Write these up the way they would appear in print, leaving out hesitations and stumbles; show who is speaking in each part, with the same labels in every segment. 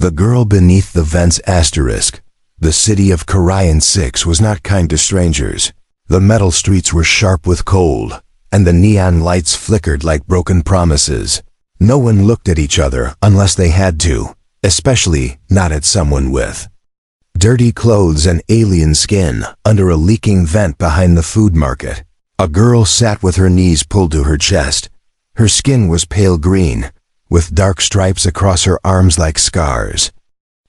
Speaker 1: The girl beneath the vent's asterisk. The city of Carian 6 was not kind to strangers. The metal streets were sharp with cold, and the neon lights flickered like broken promises. No one looked at each other unless they had to, especially not at someone with dirty clothes and alien skin under a leaking vent behind the food market. A girl sat with her knees pulled to her chest. Her skin was pale green, with dark stripes across her arms like scars.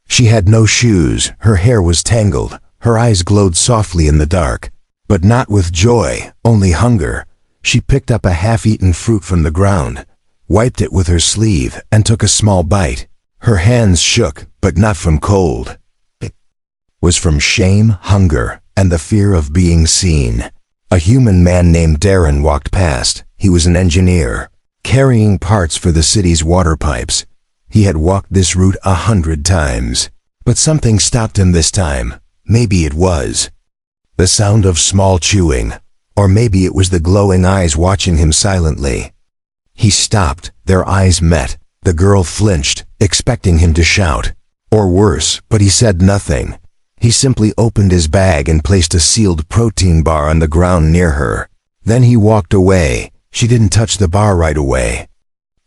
Speaker 1: She had no shoes, her hair was tangled, her eyes glowed softly in the dark, but not with joy, only hunger. She picked up a half-eaten fruit from the ground, wiped it with her sleeve, and took a small bite. Her hands shook, but not from cold. It was from shame, hunger, and the fear of being seen. A human man named Darren walked past. He was an engineer, carrying parts for the city's water pipes. He had walked this route 100 times, but something stopped him this time. Maybe it was the sound of small chewing, or maybe it was the glowing eyes watching him silently. He stopped, their eyes met. The girl flinched, expecting him to shout, or worse, but he said nothing. He simply opened his bag and placed a sealed protein bar on the ground near her. Then he walked away. She didn't touch the bar right away.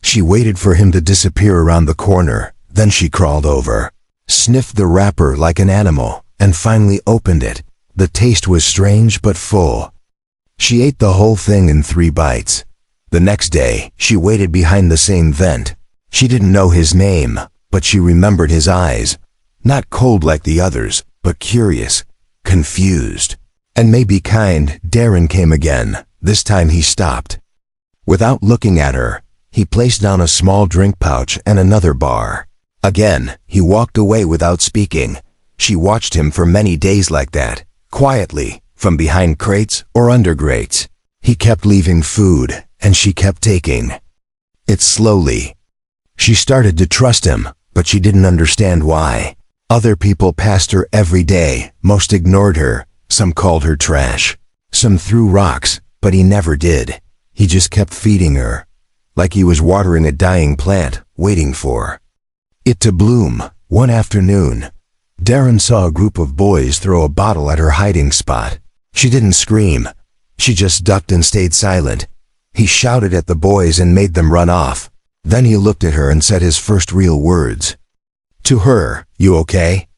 Speaker 1: She waited for him to disappear around the corner. Then she crawled over, sniffed the wrapper like an animal, and finally opened it. The taste was strange but full. She ate the whole thing in 3 bites. The next day, she waited behind the same vent. She didn't know his name, but she remembered his eyes. Not cold like the others, but curious, confused, and maybe kind. Darren came again. This time he stopped. Without looking at her, he placed down a small drink pouch and another bar. Again, he walked away without speaking. She watched him for many days like that, quietly, from behind crates or under grates. He kept leaving food, and she kept taking it slowly. She started to trust him, but she didn't understand why. Other people passed her every day. Most ignored her. Some called her trash. Some threw rocks, but he never did. He just kept feeding her, like he was watering a dying plant, waiting for it to bloom. One afternoon, Darren saw a group of boys throw a bottle at her hiding spot. She didn't scream. She just ducked and stayed silent. He shouted at the boys and made them run off. Then he looked at her and said his first real words to her, "You okay?"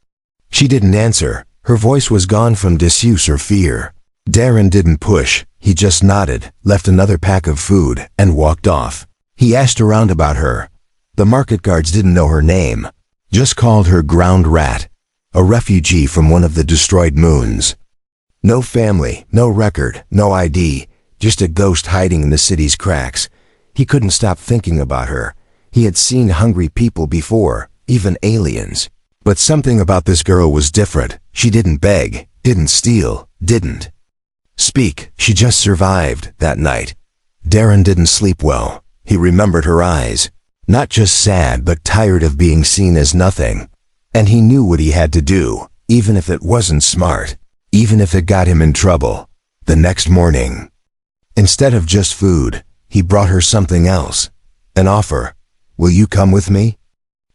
Speaker 1: She didn't answer. Her voice was gone from disuse or fear. Darren didn't push. He just nodded, left another pack of food, and walked off. He asked around about her. The market guards didn't know her name, just called her Ground Rat, a refugee from one of the destroyed moons. No family, no record, no ID, just a ghost hiding in the city's cracks. He couldn't stop thinking about her. He had seen hungry people before, even aliens. But something about this girl was different. She didn't beg, didn't steal, didn't speak. She just survived that night. Darren didn't sleep well. He remembered her eyes. Not just sad, but tired of being seen as nothing. And he knew what he had to do, even if it wasn't smart, even if it got him in trouble. The next morning, instead of just food, he brought her something else. An offer. "Will you come with me?"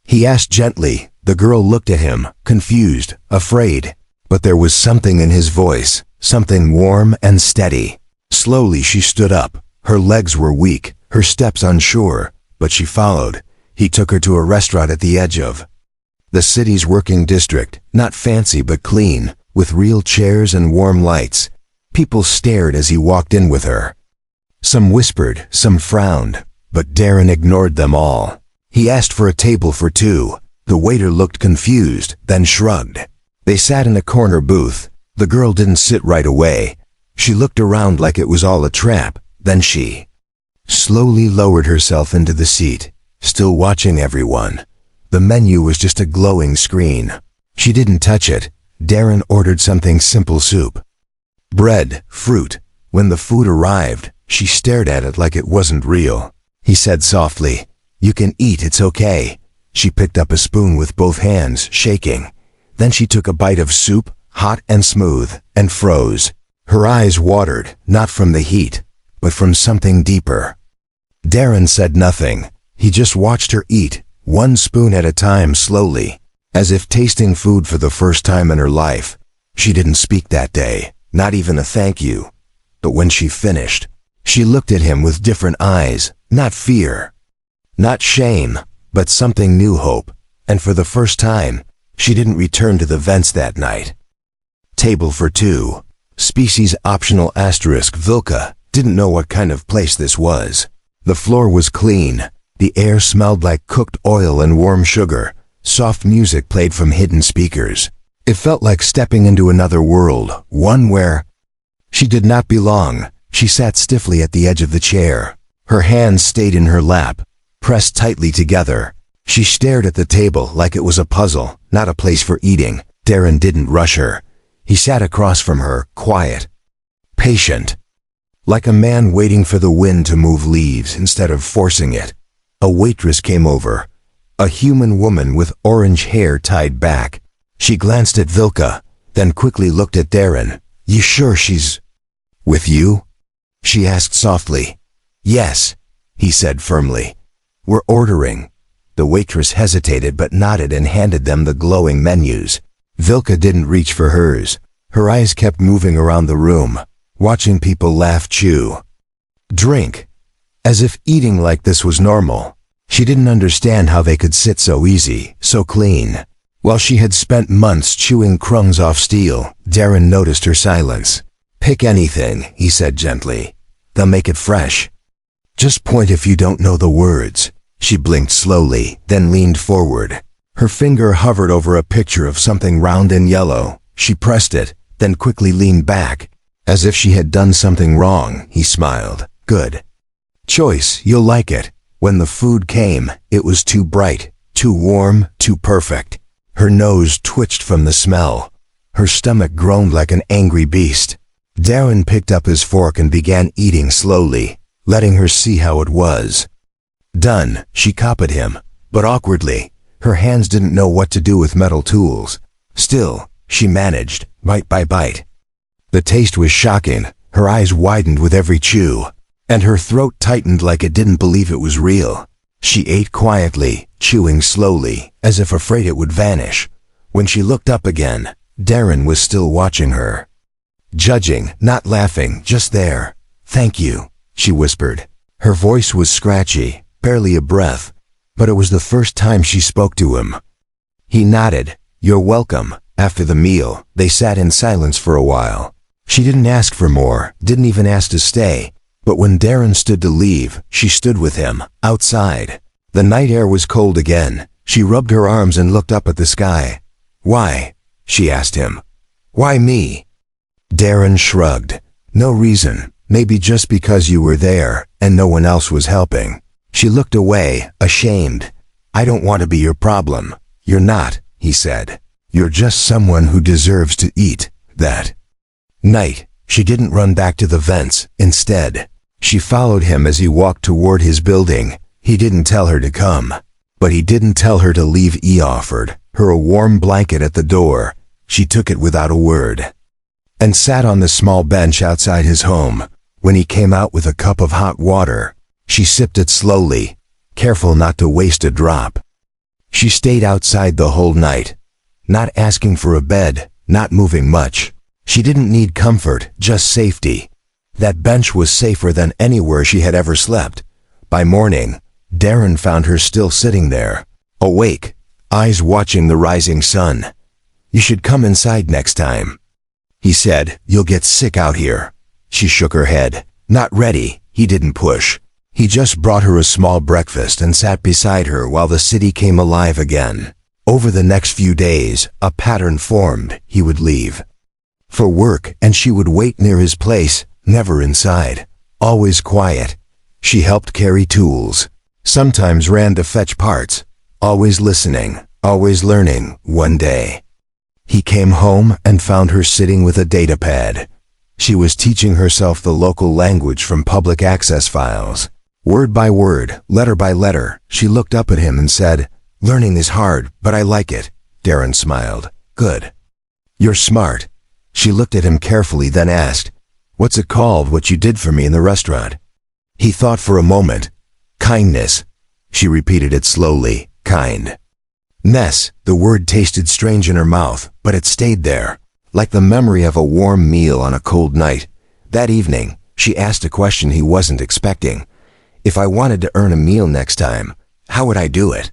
Speaker 1: He asked gently. The girl looked at him, confused, afraid. But there was something in his voice, something warm and steady. Slowly she stood up. Her legs were weak, her steps unsure, but she followed. He took her to a restaurant at the edge of the city's working district, not fancy but clean, with real chairs and warm lights. People stared as he walked in with her. Some whispered, some frowned, but Darren ignored them all. He asked for a table for 2. The waiter looked confused, then shrugged. They sat in a corner booth. The girl didn't sit right away. She looked around like it was all a trap. Then she slowly lowered herself into the seat, still watching everyone. The menu was just a glowing screen. She didn't touch it. Darren ordered something simple: soup, bread, fruit. When the food arrived, she stared at it like it wasn't real. He said softly, "You can eat, it's okay." She picked up a spoon with both hands, shaking. Then she took a bite of soup, hot and smooth, and froze. Her eyes watered, not from the heat, but from something deeper. Darren said nothing. He just watched her eat, one spoon at a time, slowly. as if tasting food for the first time in her life. She didn't speak that day, not even a thank you. But when she finished, she looked at him with different eyes, not fear, not shame, but something new, hope. And for the first time, she didn't return to the vents that night. Table for two. Species optional *. Vilka didn't know what kind of place this was. The floor was clean. The air smelled like cooked oil and warm sugar. Soft music played from hidden speakers. It felt like stepping into another world, one where she did not belong. She sat stiffly at the edge of the chair. Her hands stayed in her lap, pressed tightly together. She stared at the table like it was a puzzle, not a place for eating. Darren didn't rush her. He sat across from her, quiet, patient, like a man waiting for the wind to move leaves instead of forcing it. A waitress came over, a human woman with orange hair tied back. She glanced at Vilka, then quickly looked at Darren. "You sure she's with you?" she asked softly. "Yes," he said firmly. "We're ordering." The waitress hesitated but nodded and handed them the glowing menus. Vilka didn't reach for hers. Her eyes kept moving around the room, watching people laugh, chew, drink, as if eating like this was normal. She didn't understand how they could sit so easy, so clean. While she had spent months chewing crumbs off steel, Darren noticed her silence. "Pick anything," he said gently. "They'll make it fresh. Just point if you don't know the words." She blinked slowly, then leaned forward. Her finger hovered over a picture of something round and yellow. She pressed it, then quickly leaned back. As if she had done something wrong, he smiled. "Good choice, you'll like it." When the food came, it was too bright, too warm, too perfect. Her nose twitched from the smell. Her stomach groaned like an angry beast. Darren picked up his fork and began eating slowly, letting her see how it was. "Done," she copied him, but awkwardly. Her hands didn't know what to do with metal tools. Still, she managed, bite by bite. The taste was shocking. Her eyes widened with every chew, and her throat tightened like it didn't believe it was real. She ate quietly, chewing slowly, as if afraid it would vanish. When she looked up again, Darren was still watching her. Judging, not laughing, just there. "Thank you," she whispered. Her voice was scratchy, barely a breath, but it was the first time she spoke to him. He nodded. "You're welcome." After the meal, they sat in silence for a while. She didn't ask for more, didn't even ask to stay. But when Darren stood to leave, she stood with him, outside. The night air was cold again. She rubbed her arms and looked up at the sky. "Why?" she asked him. "Why me?" Darren shrugged. "No reason. Maybe just because you were there, and no one else was helping." She looked away, ashamed. "I don't want to be your problem." "You're not," he said. "You're just someone who deserves to eat." That night, she didn't run back to the vents. Instead, she followed him as he walked toward his building. He didn't tell her to come, but he didn't tell her to leave. He offered her a warm blanket at the door. She took it without a word, and sat on the small bench outside his home. When he came out with a cup of hot water, she sipped it slowly, careful not to waste a drop. She stayed outside the whole night, not asking for a bed, not moving much. She didn't need comfort, just safety. That bench was safer than anywhere she had ever slept. By morning, Darren found her still sitting there, awake, eyes watching the rising sun. "You should come inside next time," he said. "You'll get sick out here." She shook her head. "Not ready." He didn't push. He just brought her a small breakfast and sat beside her while the city came alive again. Over the next few days, a pattern formed. He would leave for work and she would wait near his place, never inside, always quiet. She helped carry tools, sometimes ran to fetch parts, always listening, always learning. One day, he came home and found her sitting with a data pad. She was teaching herself the local language from public access files. Word by word, letter by letter, she looked up at him and said, "Learning is hard, but I like it." Darren smiled. "Good. You're smart." She looked at him carefully, then asked, "What's it called, what you did for me in the restaurant?" He thought for a moment. "Kindness." She repeated it slowly. "Kind." Ness, the word tasted strange in her mouth, but it stayed there, like the memory of a warm meal on a cold night. That evening, she asked a question he wasn't expecting. If I wanted to earn a meal next time, how would I do it?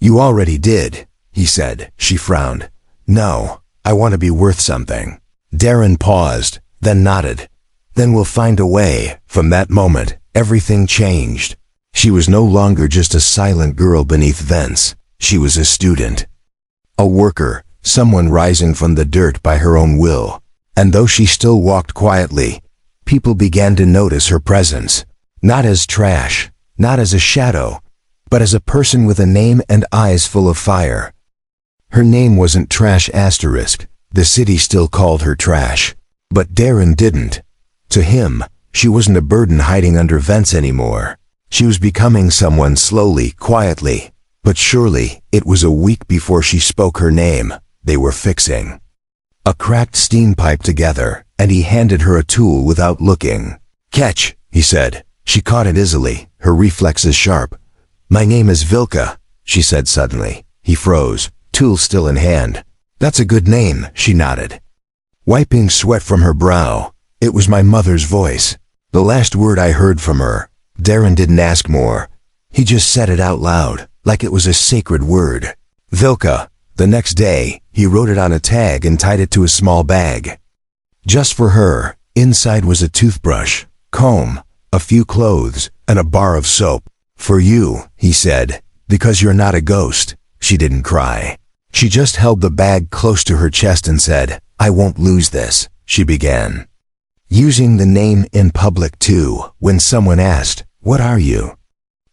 Speaker 1: You already did, he said. She frowned. No, I want to be worth something. Darren paused, then nodded. Then we'll find a way. From that moment, everything changed. She was no longer just a silent girl beneath vents. She was a student. A worker, someone rising from the dirt by her own will. And though she still walked quietly, people began to notice her presence. Not as trash, not as a shadow, but as a person with a name and eyes full of fire. Her name wasn't Trash Asterisk. The city still called her Trash. But Darren didn't. To him, she wasn't a burden hiding under vents anymore. She was becoming someone slowly, quietly. But surely, it was a week before she spoke her name. They were fixing a cracked steam pipe together, and he handed her a tool without looking. Catch, he said. She caught it easily, her reflexes sharp. My name is Vilka, she said suddenly. He froze, tool still in hand. That's a good name, she nodded. Wiping sweat from her brow, it was my mother's voice. The last word I heard from her. Darren didn't ask more. He just said it out loud, like it was a sacred word. Vilka. The next day, he wrote it on a tag and tied it to a small bag. Just for her. Inside was a toothbrush, comb, a few clothes, and a bar of soap. For you, he said, because you're not a ghost. She didn't cry. She just held the bag close to her chest and said, I won't lose this, she began. Using the name in public too, when someone asked, what are you?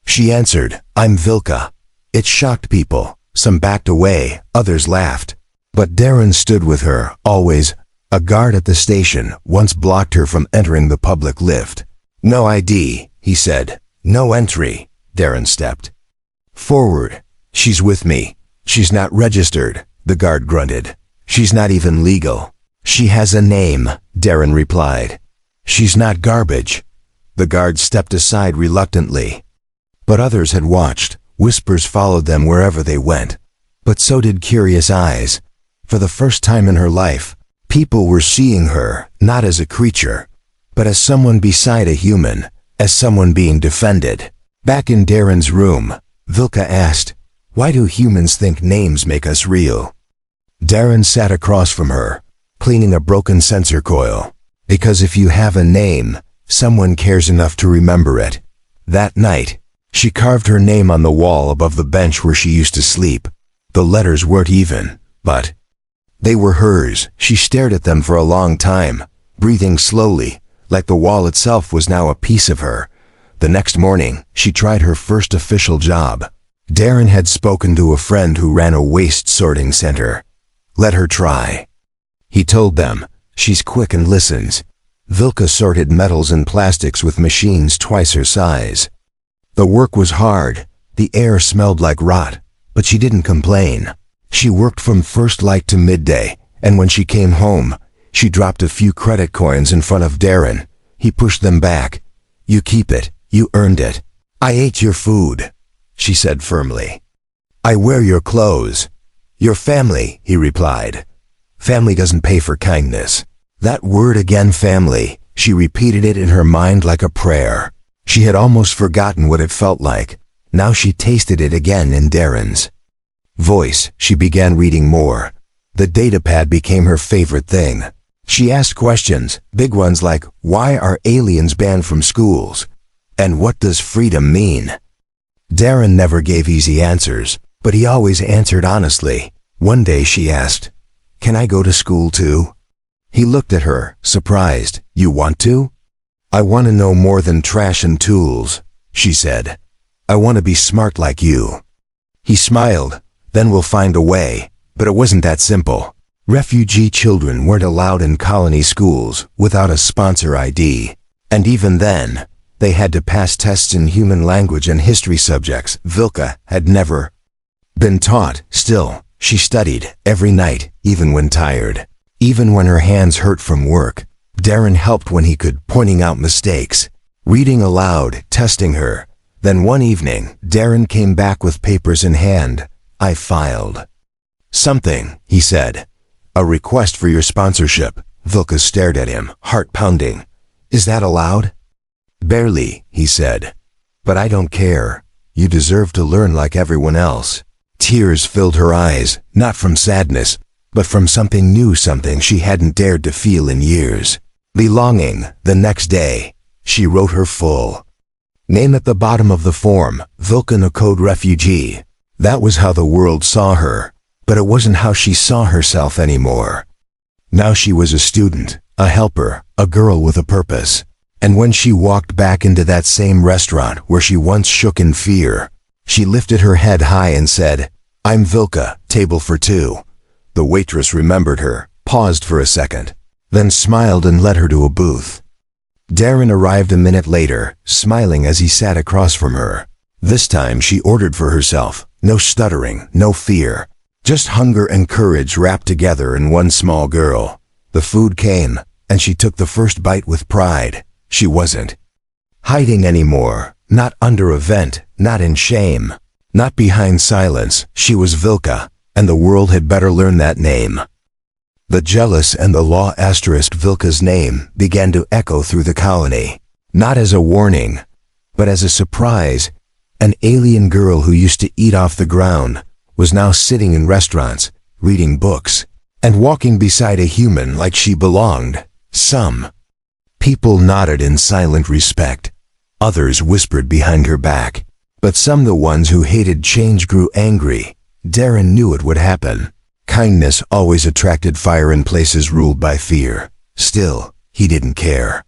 Speaker 1: She answered, I'm Vilka. It shocked people. Some backed away, others laughed. But Darren stood with her, always. A guard at the station once blocked her from entering the public lift. No ID, he said. No entry. Darren stepped forward. She's with me. She's not registered, the guard grunted. She's not even legal. She has a name, Darren replied. She's not garbage. The guard stepped aside reluctantly. But others had watched. Whispers followed them wherever they went. But so did curious eyes. For the first time in her life, people were seeing her, not as a creature, but as someone beside a human, as someone being defended. Back in Darren's room, Vilka asked, why do humans think names make us real? Darren sat across from her, cleaning a broken sensor coil. Because if you have a name, someone cares enough to remember it. That night, she carved her name on the wall above the bench where she used to sleep. The letters weren't even, but they were hers. She stared at them for a long time, breathing slowly, like the wall itself was now a piece of her. The next morning, she tried her first official job. Darren had spoken to a friend who ran a waste sorting center. Let her try. He told them, she's quick and listens. Vilka sorted metals and plastics with machines twice her size. The work was hard. The air smelled like rot, but she didn't complain. She worked from first light to midday, and when she came home, she dropped a few credit coins in front of Darren. He pushed them back. You keep it. You earned it. I ate your food, she said firmly. I wear your clothes. Your family, he replied. Family doesn't pay for kindness. That word again, family. She repeated it in her mind like a prayer. She had almost forgotten what it felt like. Now she tasted it again in Darren's voice. She began reading more. The datapad became her favorite thing. She asked questions, big ones like, why are aliens banned from schools? And what does freedom mean? Darren never gave easy answers, but he always answered honestly. One day she asked, can I go to school too? He looked at her, surprised. You want to? I want to know more than trash and tools, she said. I want to be smart like you. He smiled. Then we'll find a way. But it wasn't that simple. Refugee children weren't allowed in colony schools without a sponsor ID. And even then, they had to pass tests in human language and history subjects Vilka had never been taught. Still, she studied every night, even when tired. Even when her hands hurt from work. Darren helped when he could, pointing out mistakes, reading aloud, testing her. Then one evening, Darren came back with papers in hand. I filed. Something, he said. A request for your sponsorship. Vilka stared at him, heart pounding. Is that allowed? Barely, he said. But I don't care. You deserve to learn like everyone else. Tears filled her eyes, not from sadness, but from something new, something she hadn't dared to feel in years. Belonging. The next day, she wrote her full name at the bottom of the form, Vilka no Code Refugee. That was how the world saw her, but it wasn't how she saw herself anymore. Now she was a student, a helper, a girl with a purpose. And when she walked back into that same restaurant where she once shook in fear, she lifted her head high and said, I'm Vilka, table for two. The waitress remembered her, paused for a second, then smiled and led her to a booth. Darren arrived a minute later, smiling as he sat across from her. This time she ordered for herself, no stuttering, no fear, just hunger and courage wrapped together in one small girl. The food came, and she took the first bite with pride. She wasn't hiding anymore, not under a vent, not in shame, not behind silence. She was Vilka, and the world had better learn that name. The jealous and the law asterisk Vilka's name began to echo through the colony, not as a warning, but as a surprise. An alien girl who used to eat off the ground was now sitting in restaurants, reading books, and walking beside a human like she belonged. Some people nodded in silent respect. Others whispered behind her back. But some, the ones who hated change, grew angry. Darren knew it would happen. Kindness always attracted fire in places ruled by fear. Still, he didn't care.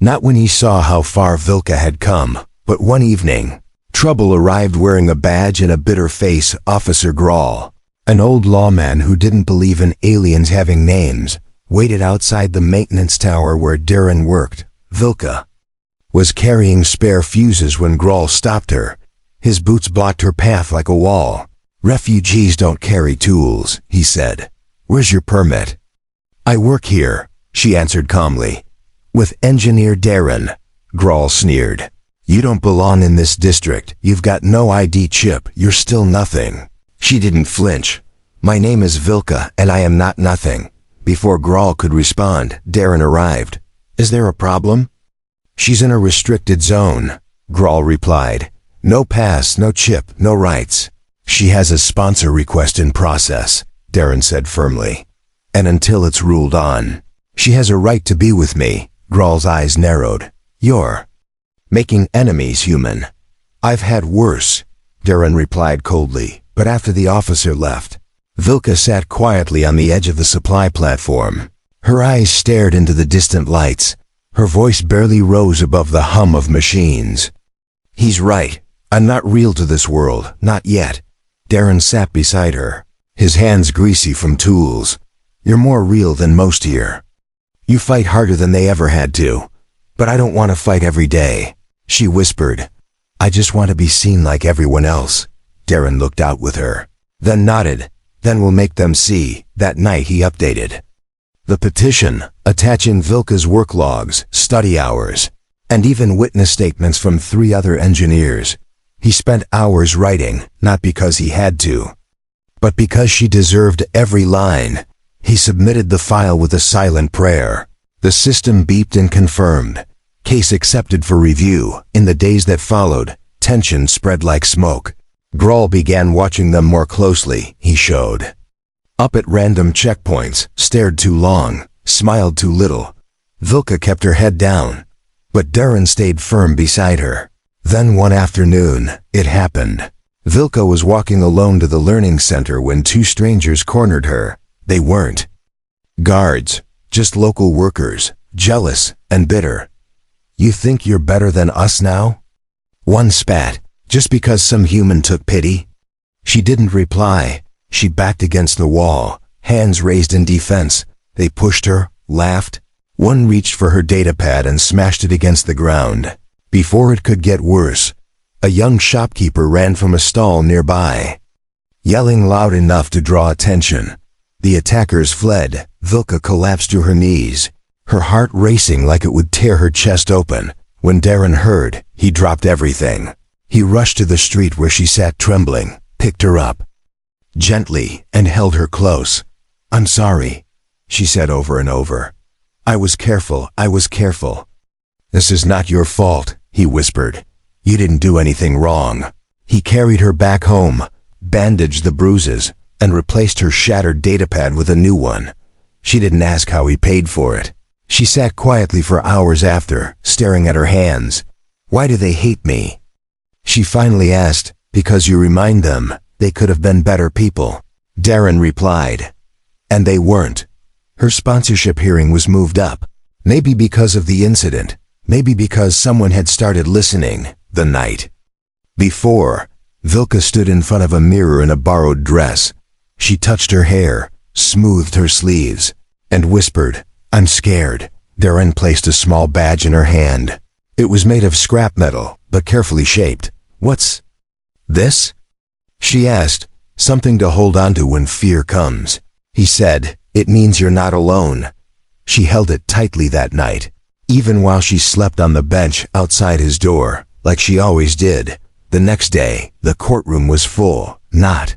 Speaker 1: Not when he saw how far Vilka had come. But one evening, trouble arrived wearing a badge and a bitter face. Officer Grawl, an old lawman who didn't believe in aliens having names, waited outside the maintenance tower where Darren worked. Vilka was carrying spare fuses when Grawl stopped her. His boots blocked her path like a wall. Refugees don't carry tools, he said. Where's your permit? I work here, she answered calmly. With Engineer Darren. Grawl sneered. You don't belong in this district. You've got no ID chip. You're still nothing. She didn't flinch. My name is Vilka, and I am not nothing. Before Grawl could respond, Darren arrived. Is there a problem? She's in a restricted zone, Grawl replied. No pass, no chip, no rights. She has a sponsor request in process, Darren said firmly. And until it's ruled on, she has a right to be with me. Grawl's eyes narrowed. You're making enemies, human. I've had worse, Darren replied coldly, but after the officer left, Vilka sat quietly on the edge of the supply platform. Her eyes stared into the distant lights. Her voice barely rose above the hum of machines. He's right. I'm not real to this world, not yet. Darren sat beside her, his hands greasy from tools. You're more real than most here. You fight harder than they ever had to. But I don't want to fight every day, she whispered. I just want to be seen like everyone else. Darren looked out with her, then nodded. Then we'll make them see. That night he updated the petition, attaching Vilka's work logs, study hours, and even witness statements from 3 other engineers. He spent hours writing, not because he had to, but because she deserved every line. He submitted the file with a silent prayer. The system beeped and confirmed. Case accepted for review. In the days that followed, tension spread like smoke. Grawl began watching them more closely. He showed up at random checkpoints, stared too long, smiled too little. Vilka kept her head down, but Darren stayed firm beside her. Then one afternoon, it happened. Vilka was walking alone to the learning center when 2 strangers cornered her. They weren't guards, just local workers, jealous and bitter. You think you're better than us now? One spat. Just because some human took pity? She didn't reply. She backed against the wall, hands raised in defense. They pushed her, laughed. One reached for her datapad and smashed it against the ground. Before it could get worse, a young shopkeeper ran from a stall nearby, yelling loud enough to draw attention. The attackers fled. Vilka collapsed to her knees, her heart racing like it would tear her chest open. When Darren heard, he dropped everything. He rushed to the street where she sat trembling, picked her up, gently, and held her close. "I'm sorry," she said over and over. I was careful. "This is not your fault," he whispered. "You didn't do anything wrong." He carried her back home, bandaged the bruises, and replaced her shattered datapad with a new one. She didn't ask how he paid for it. She sat quietly for hours after, staring at her hands. "Why do they hate me?" She finally asked. "Because you remind them they could have been better people," Darren replied. And they weren't. Her sponsorship hearing was moved up. Maybe because of the incident. Maybe because someone had started listening the night before. Vilka stood in front of a mirror in a borrowed dress. She touched her hair, smoothed her sleeves, and whispered, "I'm scared." Darren placed a small badge in her hand. It was made of scrap metal, but carefully shaped. "What's this?" she asked. "Something to hold on to when fear comes," he said. "It means you're not alone." She held it tightly that night, even while she slept on the bench outside his door, like she always did. The next day, the courtroom was full, not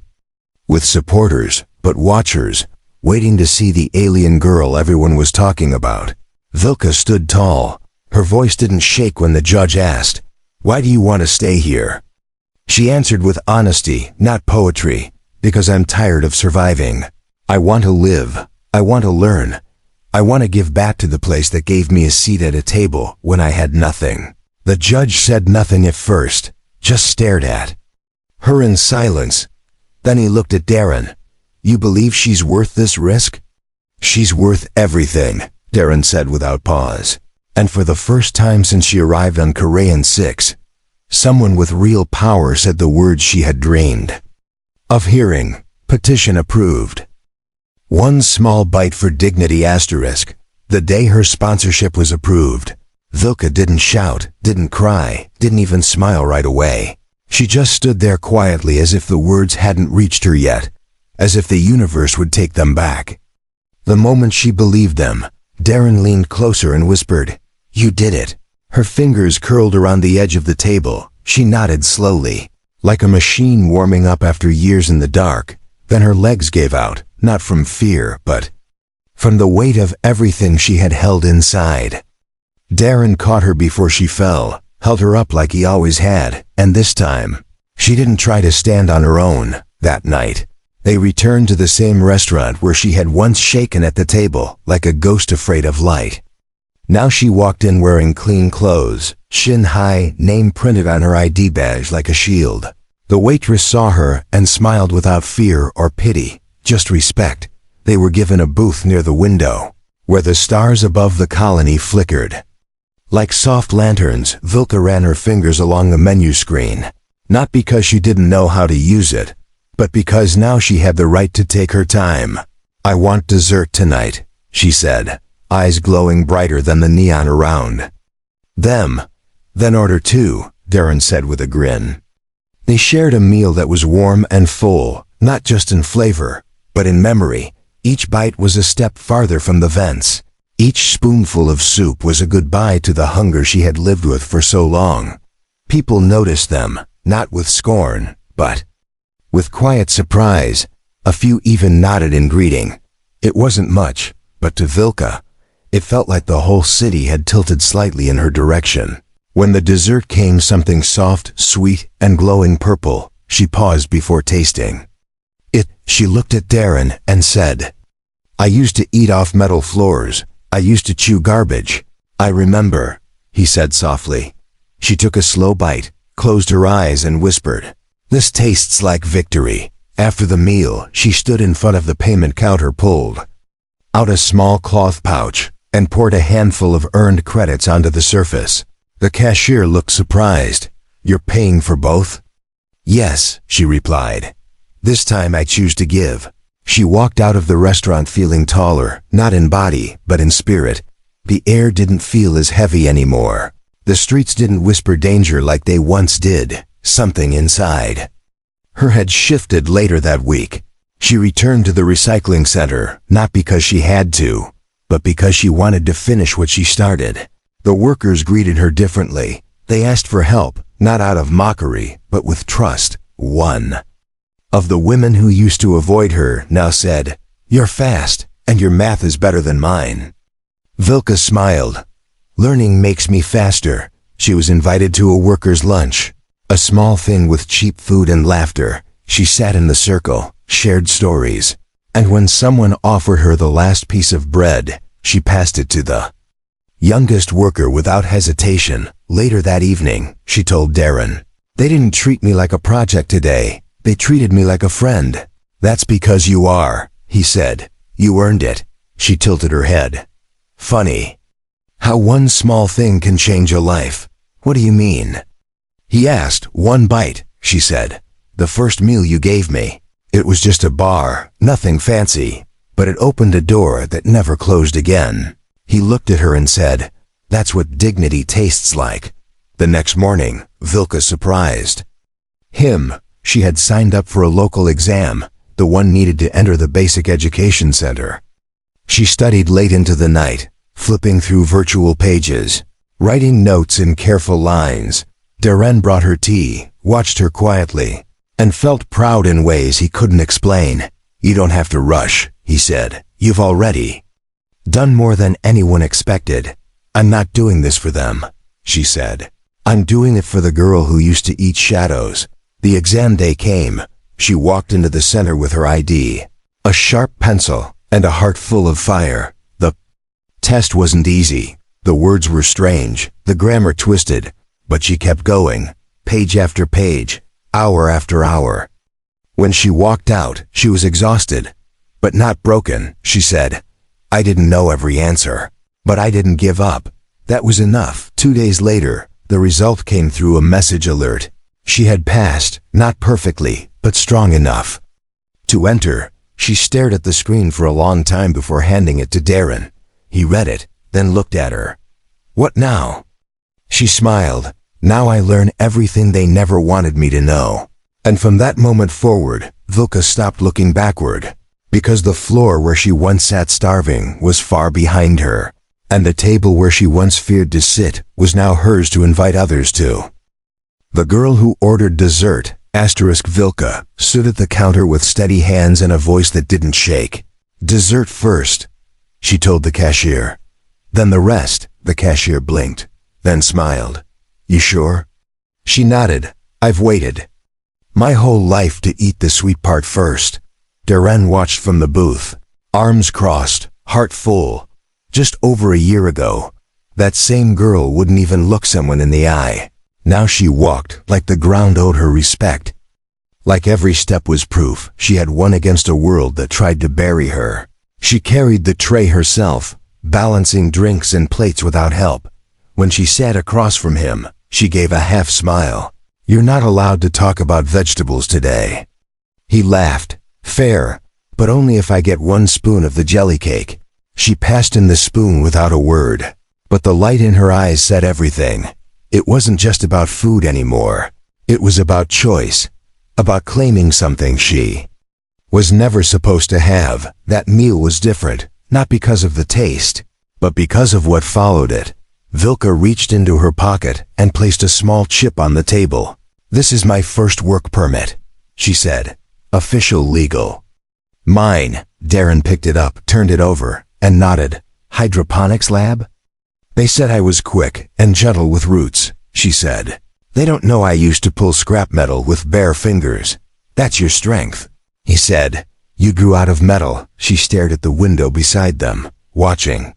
Speaker 1: with supporters, but watchers, waiting to see the alien girl everyone was talking about. Vilka stood tall. Her voice didn't shake when the judge asked, "Why do you want to stay here?" She answered with honesty, not poetry, "Because I'm tired of surviving. I want to live. I want to learn. I want to give back to the place that gave me a seat at a table when I had nothing." The judge said nothing at first, just stared at her in silence. Then he looked at Darren. "You believe she's worth this risk?" "She's worth everything," Darren said without pause. And for the first time since she arrived on Karayan 6, someone with real power said the words she had dreamed of hearing. Petition approved. One small bite for dignity asterisk. The day her sponsorship was approved, Vilka didn't shout, didn't cry, didn't even smile right away. She just stood there quietly as if the words hadn't reached her yet, as if the universe would take them back. The moment she believed them, Darren leaned closer and whispered, "You did it." Her fingers curled around the edge of the table. She nodded slowly, like a machine warming up after years in the dark. Then her legs gave out, not from fear, but from the weight of everything she had held inside. Darren caught her before she fell, held her up like he always had, and this time, she didn't try to stand on her own. That night, they returned to the same restaurant where she had once shaken at the table, like a ghost afraid of light. Now she walked in wearing clean clothes, shin high, name printed on her ID badge like a shield. The waitress saw her and smiled without fear or pity, just respect. They were given a booth near the window, where the stars above the colony flickered. Like soft lanterns, Vilka ran her fingers along the menu screen, not because she didn't know how to use it, but because now she had the right to take her time. "I want dessert tonight," she said, eyes glowing brighter than the neon around them. "Then order two," Darren said with a grin. They shared a meal that was warm and full, not just in flavor, but in memory. Each bite was a step farther from the vents. Each spoonful of soup was a goodbye to the hunger she had lived with for so long. People noticed them, not with scorn, but with quiet surprise. A few even nodded in greeting. It wasn't much, but to Vilka, it felt like the whole city had tilted slightly in her direction. When the dessert came, something soft, sweet, and glowing purple, she paused before tasting it. She looked at Darren and said, "I used to eat off metal floors. I used to chew garbage. I remember," he said softly. She took a slow bite, closed her eyes and whispered, "This tastes like victory." After the meal, she stood in front of the payment counter, pulled out a small cloth pouch, and poured a handful of earned credits onto the surface. The cashier looked surprised. "You're paying for both?" "Yes," she replied. "This time I choose to give." She walked out of the restaurant feeling taller, not in body, but in spirit. The air didn't feel as heavy anymore. The streets didn't whisper danger like they once did. Something inside her had shifted. Later that week, she returned to the recycling center, not because she had to, but because she wanted to finish what she started. The workers greeted her differently. They asked for help, not out of mockery, but with trust. One of the women who used to avoid her now said, "You're fast, and your math is better than mine." Vilka smiled. Learning makes me faster. She was invited to a worker's lunch, a small thing with cheap food and laughter. She sat in the circle, shared stories, and when someone offered her the last piece of bread, she passed it to the youngest worker without hesitation. Later that evening, she told Darren, "They didn't treat me like a project today. They treated me like a friend." "That's because you are," he said. "You earned it." She tilted her head. "Funny how one small thing can change a life." "What do you mean?" He asked. "One bite," she said. "The first meal you gave me. It was just a bar, nothing fancy, but it opened a door that never closed again." He looked at her and said, "That's what dignity tastes like." The next morning, Vilka surprised him. She had signed up for a local exam, the one needed to enter the basic education center. She studied late into the night, flipping through virtual pages, writing notes in careful lines. Darren brought her tea, watched her quietly, and felt proud in ways he couldn't explain. "You don't have to rush," he said. "You've already done more than anyone expected." "I'm not doing this for them," she said. "I'm doing it for the girl who used to eat shadows." The exam day came. She walked into the center with her ID, a sharp pencil, and a heart full of fire. The test wasn't easy. The words were strange, the grammar twisted, but she kept going, page after page, hour after hour. When she walked out, she was exhausted, but not broken. She said, "I didn't know every answer, but I didn't give up." That was enough. 2 days later, the result came through a message alert. She had passed, not perfectly, but strong enough to enter. She stared at the screen for a long time before handing it to Darren. He read it, then looked at her. "What now?" She smiled. "Now I learn everything they never wanted me to know." And from that moment forward, Vilka stopped looking backward, because the floor where she once sat starving was far behind her, and the table where she once feared to sit was now hers to invite others to. The girl who ordered dessert, Vilka, stood at the counter with steady hands and a voice that didn't shake. "Dessert first," she told the cashier. "Then the rest." The cashier blinked, then smiled. "You sure?" She nodded. "I've waited my whole life to eat the sweet part first." Darren watched from the booth, arms crossed, heart full. Just over a year ago, that same girl wouldn't even look someone in the eye. Now she walked like the ground owed her respect. Like every step was proof she had won against a world that tried to bury her. She carried the tray herself, balancing drinks and plates without help. When she sat across from him, she gave a half smile. "You're not allowed to talk about vegetables today." He laughed. "Fair, but only if I get 1 spoon of the jelly cake." She passed him the spoon without a word, but the light in her eyes said everything. It wasn't just about food anymore. It was about choice, about claiming something she was never supposed to have. That meal was different, not because of the taste, but because of what followed it. Vilka reached into her pocket and placed a small chip on the table. "This is my first work permit," she said. "Official, legal." "Mine." Darren picked it up, turned it over, and nodded. "Hydroponics lab?" "They said I was quick and gentle with roots," she said. "They don't know I used to pull scrap metal with bare fingers." "That's your strength," he said. "You grew out of metal." She stared at the window beside them, watching.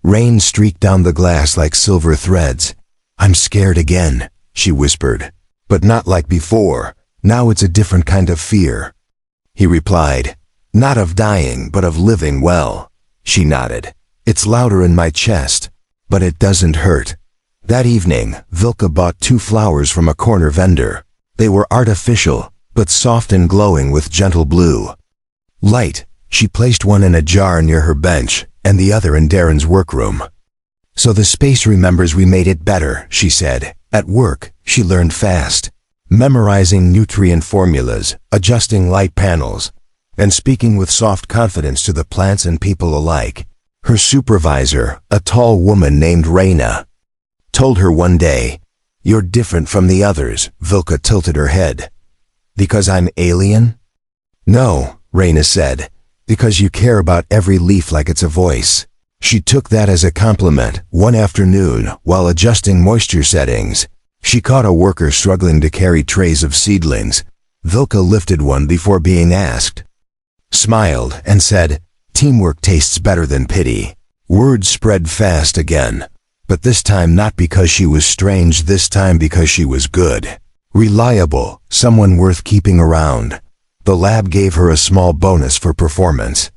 Speaker 1: Rain streaked down the glass like silver threads. "I'm scared again," she whispered. "But not like before. Now it's a different kind of fear." He replied, "Not of dying, but of living well." She nodded. "It's louder in my chest, but it doesn't hurt." That evening, Vilka bought 2 flowers from a corner vendor. They were artificial, but soft and glowing with gentle blue light. She placed one in a jar near her bench, and the other in Darren's workroom. "So the space remembers we made it better," she said. At work, she learned fast, memorizing nutrient formulas, adjusting light panels, and speaking with soft confidence to the plants and people alike. Her supervisor, a tall woman named Raina, told her one day, "You're different from the others." Vilka tilted her head. "Because I'm alien?" No, Raina said, because you care about every leaf like it's a voice. She took that as a compliment. One afternoon, while adjusting moisture settings, she caught a worker struggling to carry trays of seedlings. Vilka lifted one before being asked, smiled, and said, "Teamwork tastes better than pity." Word spread fast again, but this time not because she was strange, this time because she was good. Reliable, someone worth keeping around. The lab gave her a small bonus for performance.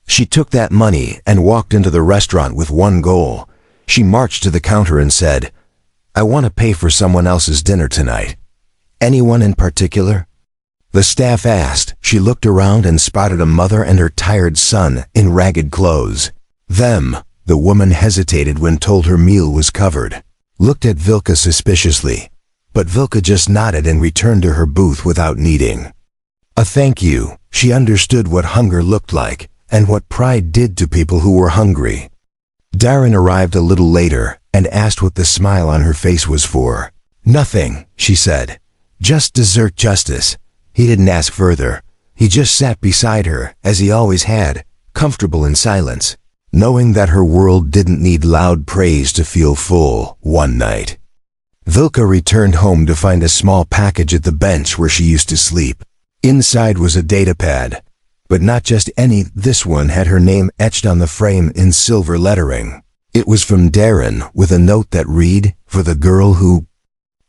Speaker 1: She took that money and walked into the restaurant with one goal. She marched to the counter and said, "I want to pay for someone else's dinner tonight. Anyone in particular?" The staff asked. She looked around and spotted a mother and her tired son in ragged clothes. Them. The woman hesitated when told her meal was covered. Looked at Vilka suspiciously, but Vilka just nodded and returned to her booth without needing a thank you. She understood what hunger looked like and what pride did to people who were hungry. Darren arrived a little later and asked what the smile on her face was for. "Nothing," she said. "Just dessert justice." He didn't ask further. He just sat beside her, as he always had, comfortable in silence, knowing that her world didn't need loud praise to feel full. One night, Vilka returned home to find a small package at the bench where she used to sleep. Inside was a datapad, but not just any. This one had her name etched on the frame in silver lettering. It was from Darren, with a note that read, "For the girl who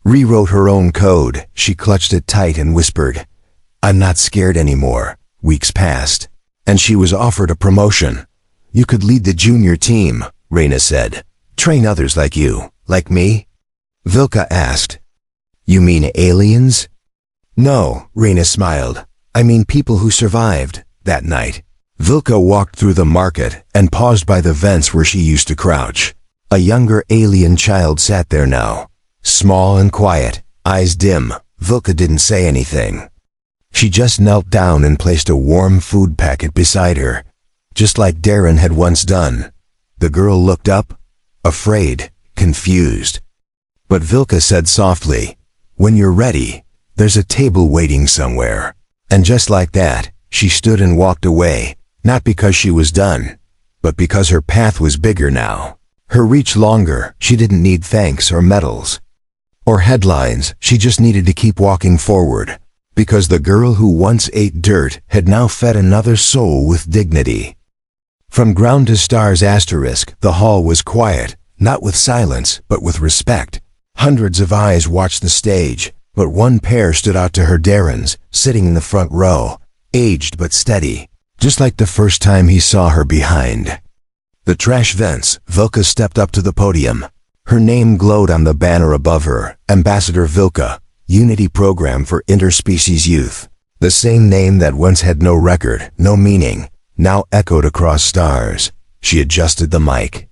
Speaker 1: rewrote her own code." She clutched it tight and whispered, "I'm not scared anymore." Weeks passed, and she was offered a promotion. "You could lead the junior team," Raina said. "Train others like you." "Like me?" Vilka asked. "You mean aliens?" "No," Raina smiled. "I mean people who survived that night." Vilka walked through the market and paused by the vents where she used to crouch. A younger alien child sat there now, small and quiet, eyes dim. Vilka didn't say anything. She just knelt down and placed a warm food packet beside her, just like Darren had once done. The girl looked up, afraid, confused. But Vilka said softly, "When you're ready, there's a table waiting somewhere." And just like that, she stood and walked away, not because she was done, but because her path was bigger now. Her reach longer. She didn't need thanks or medals or headlines. She just needed to keep walking forward, because the girl who once ate dirt had now fed another soul with dignity. From ground to stars asterisk, the hall was quiet, not with silence, but with respect. Hundreds of eyes watched the stage, but one pair stood out to her. Darren's, sitting in the front row, aged but steady, just like the first time he saw her behind the trash vents. Vilka stepped up to the podium. Her name glowed on the banner above her, Ambassador Vilka, Unity Program for Interspecies Youth. The same name that once had no record, no meaning, now echoed across stars. She adjusted the mic.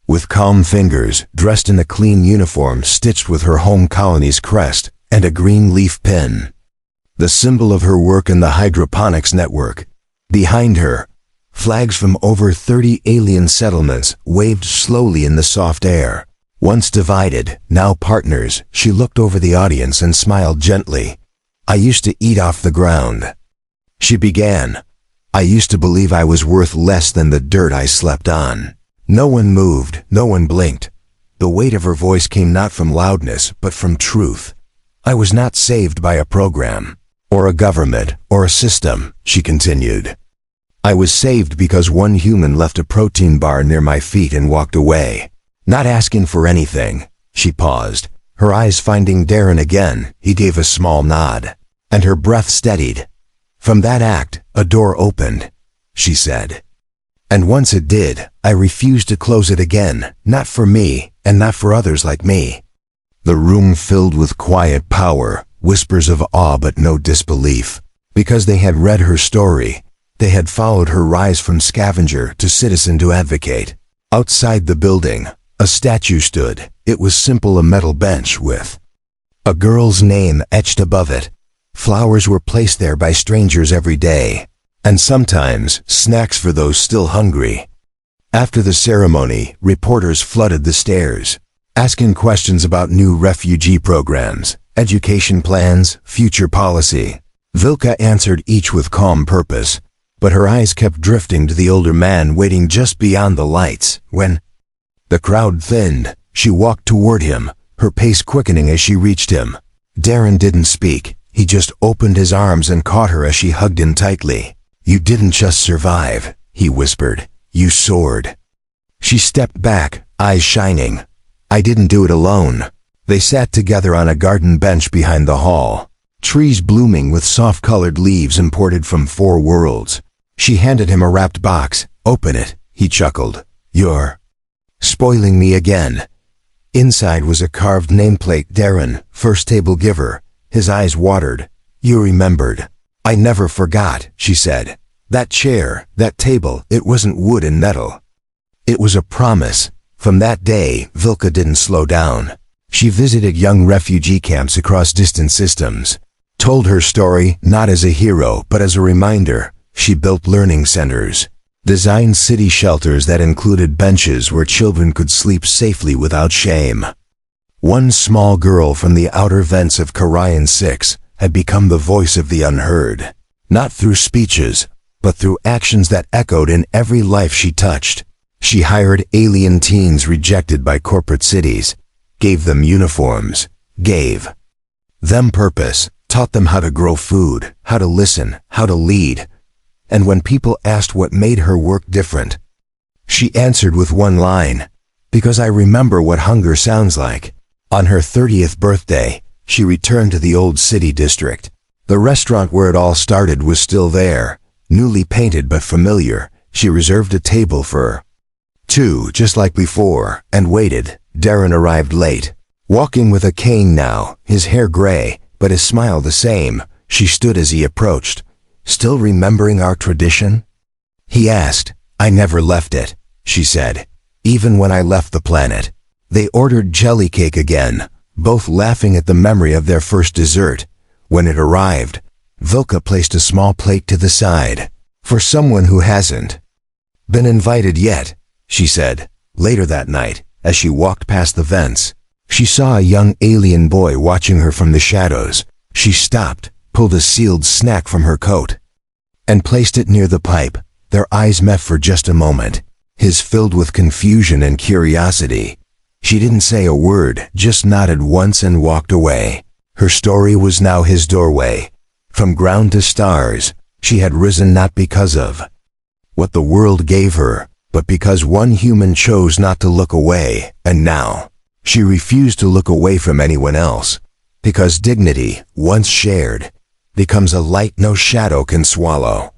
Speaker 1: With calm fingers, dressed in a clean uniform stitched with her home colony's crest and a green leaf pin, the symbol of her work in the hydroponics network. Behind her, flags from over 30 alien settlements waved slowly in the soft air. Once divided, now partners. She looked over the audience and smiled gently. "I used to eat off the ground," she began. "I used to believe I was worth less than the dirt I slept on." No one moved, no one blinked. The weight of her voice came not from loudness, but from truth. "I was not saved by a program, or a government, or a system," she continued. "I was saved because one human left a protein bar near my feet and walked away. Not asking for anything." She paused, her eyes finding Darren again. He gave a small nod, and her breath steadied. "From that act, a door opened," she said. "And once it did, I refused to close it again, not for me, and not for others like me." The room filled with quiet power, whispers of awe but no disbelief, because they had read her story. They had followed her rise from scavenger to citizen to advocate. Outside the building, a statue stood. It was simple, a metal bench with a girl's name etched above it. Flowers were placed there by strangers every day, and sometimes snacks for those still hungry. After the ceremony, reporters flooded the stairs, asking questions about new refugee programs, education plans, future policy. Vilka answered each with calm purpose, but her eyes kept drifting to the older man waiting just beyond the lights. When the crowd thinned, she walked toward him, her pace quickening as she reached him. Darren didn't speak. He just opened his arms and caught her as she hugged him tightly. "You didn't just survive," he whispered. "You soared." She stepped back, eyes shining. "I didn't do it alone." They sat together on a garden bench behind the hall, trees blooming with soft-colored leaves imported from 4 worlds. She handed him a wrapped box. "Open it," he chuckled. "You're spoiling me again." Inside was a carved nameplate. Darren, first table giver. His eyes watered. "You remembered." "I never forgot," she said. "That chair, that table, it wasn't wood and metal. It was a promise." From that day, Vilka didn't slow down. She visited young refugee camps across distant systems, told her story not as a hero but as a reminder. She built learning centers, designed city shelters that included benches where children could sleep safely without shame. One small girl from the outer vents of Carian 6 had become the voice of the unheard, not through speeches, but through actions that echoed in every life she touched. She hired alien teens rejected by corporate cities, gave them uniforms, gave them purpose, taught them how to grow food, how to listen, how to lead. And when people asked what made her work different, she answered with one line, "Because I remember what hunger sounds like." On her 30th birthday, she returned to the old city district. The restaurant where it all started was still there, newly painted but familiar. She reserved a table for 2, just like before, and waited. Darren arrived late, walking with a cane now, his hair gray, but his smile the same. She stood as he approached. "Still remembering our tradition?" He asked. "I never left it," she said, "even when I left the planet." They ordered jelly cake again, both laughing at the memory of their first dessert. When it arrived, Vilka placed a small plate to the side. "For someone who hasn't been invited yet," she said. Later that night, as she walked past the vents, she saw a young alien boy watching her from the shadows. She stopped, pulled a sealed snack from her coat, and placed it near the pipe. Their eyes met for just a moment, his filled with confusion and curiosity. She didn't say a word, just nodded once and walked away. Her story was now his doorway. From ground to stars, she had risen not because of what the world gave her, but because one human chose not to look away. And now, she refused to look away from anyone else, because dignity, once shared, becomes a light no shadow can swallow.